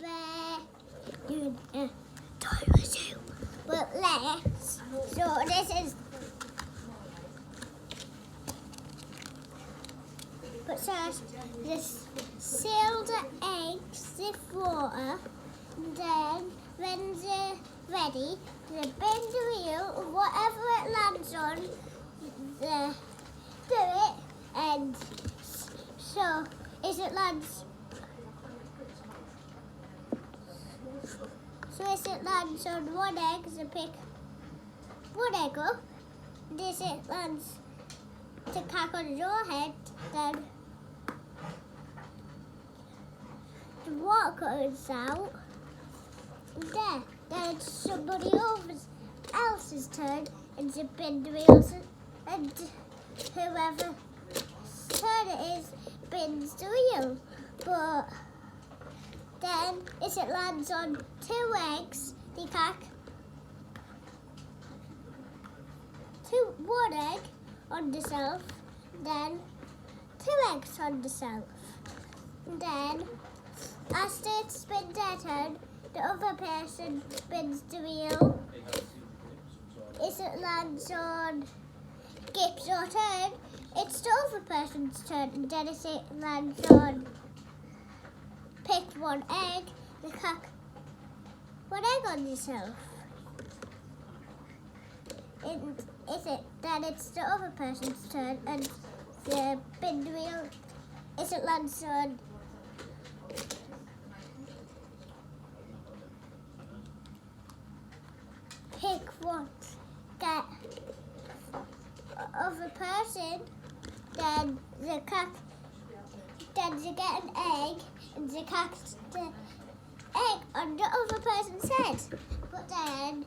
We're doing a dinosaur. But let's. So this is. But first, just seal the eggs with water. And then, when they're ready, bend the wheel, whatever it lands on, do it, and so if it lands. So if it lands on one egg, so pick one egg up. And if it lands to crack on your head, then the water comes out. And then it's somebody else's turn, and to bend the wheels, and whoever turn it is bends the wheel. But then, if it lands on two eggs, they crack one egg on the shelf, then two eggs on the shelf. And then, after it spins their turn, the other person spins the wheel. If it lands on skips your turn, it's the other person's turn. And then if it lands on pick one egg, they crack one egg on yourself. And then it's the other person's turn, and the spin the wheel. If it lands on pick one, get other person, then they crack. Then you get an egg, and you crack the egg on the other person's head. But then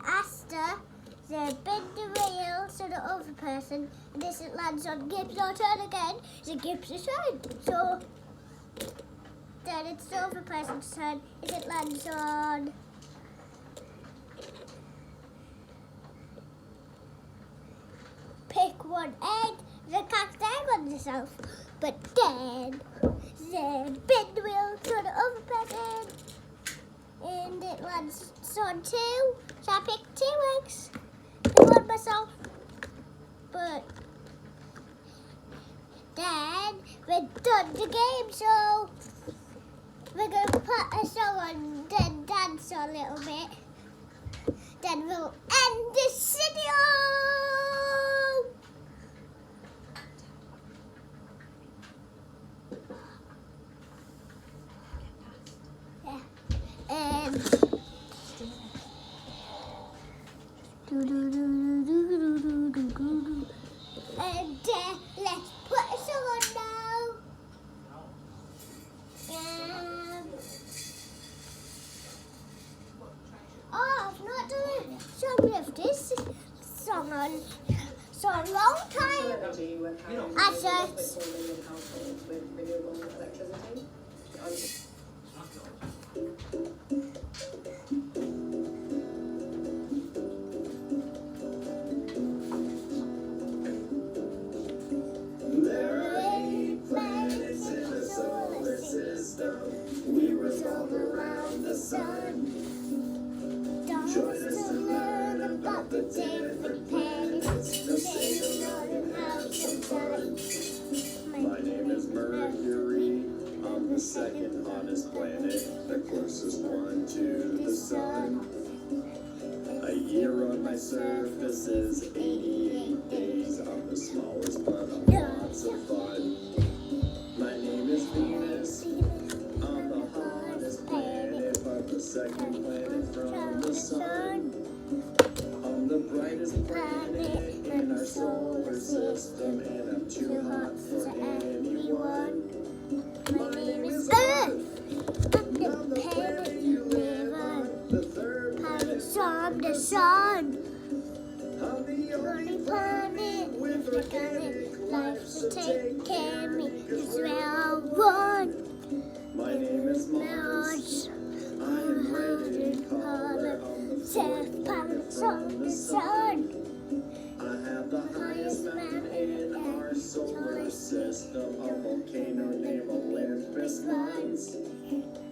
after they bend the wheel to the other person, and if it lands on Gibbs your turn again, it's Gibbs' turn. So then it's the other person's turn. If it lands on pick one egg, they crack the egg on yourself. But then they bend the wheel to the other person, and it lands on two. So I picked two eggs and one myself. But then we're done the game, so we're going to put a song on, then dance a little bit. Then we'll end this video. And let's put a song on now. I've not done a song with this song on so a long time. I just we revolve around the sun. Join us to learn about the different planets, the same and how to time. My name is Mercury. I'm the second hottest planet, the closest one to the sun. A year on my surface is 88 days. I'm the smallest, but I'm lots of fun. My name is Venus. I'm the hottest planet, but the second planet from the sun. I'm the brightest planet in our solar system, and I'm too hot for anyone. My name is Earth. I'm the planet you live on, the third planet from the sun. I'm the only planet with organic life, so take care of me, 'cause we're all one. My name is Mars. I'm red in color. Seventh planet from the sun. I have the highest mountain in our solar system of all volcano named Olympus Mons.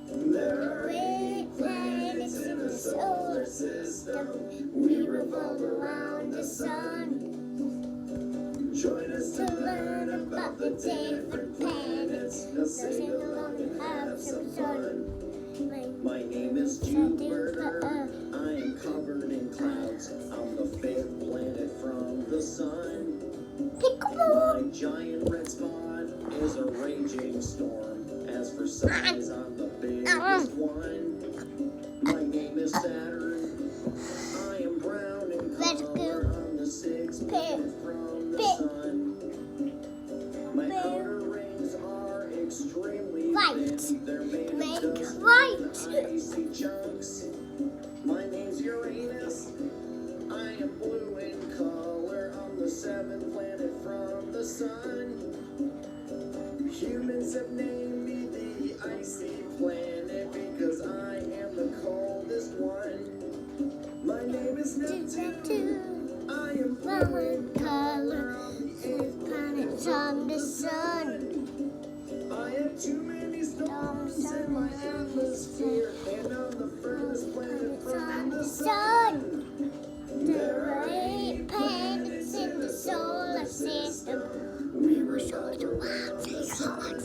There are 8 planets in the solar system. We revolve around the sun. Join us to learn about the different planets. Now sing along and have some fun. My name is Jupiter. I am covered in clouds. I'm the 5th planet from the sun. My giant red spot is a raging storm. As for size, I'm the biggest one. My name is Saturn. I am brown in color. I'm the 6th planet from the sun. My outer rings are extremely thin. They're made of dust and icy chunks. My name's Uranus. I am blue in color. I'm the 7th planet from the sun. Humans have named me the icy planet because I am the coldest one. My name is Neptune. I am blue in color. I'm the 8th planet from the sun. I have too many storms in my atmosphere, and I'm the furthest planet from the sun. There are 8 planets in the solar system. We were short around the sun.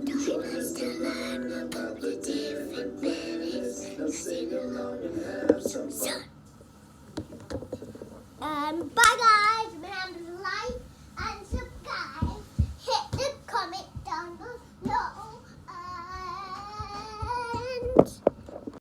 Join us to learn about the different planets. Now sing along and have some fun. Bye guys.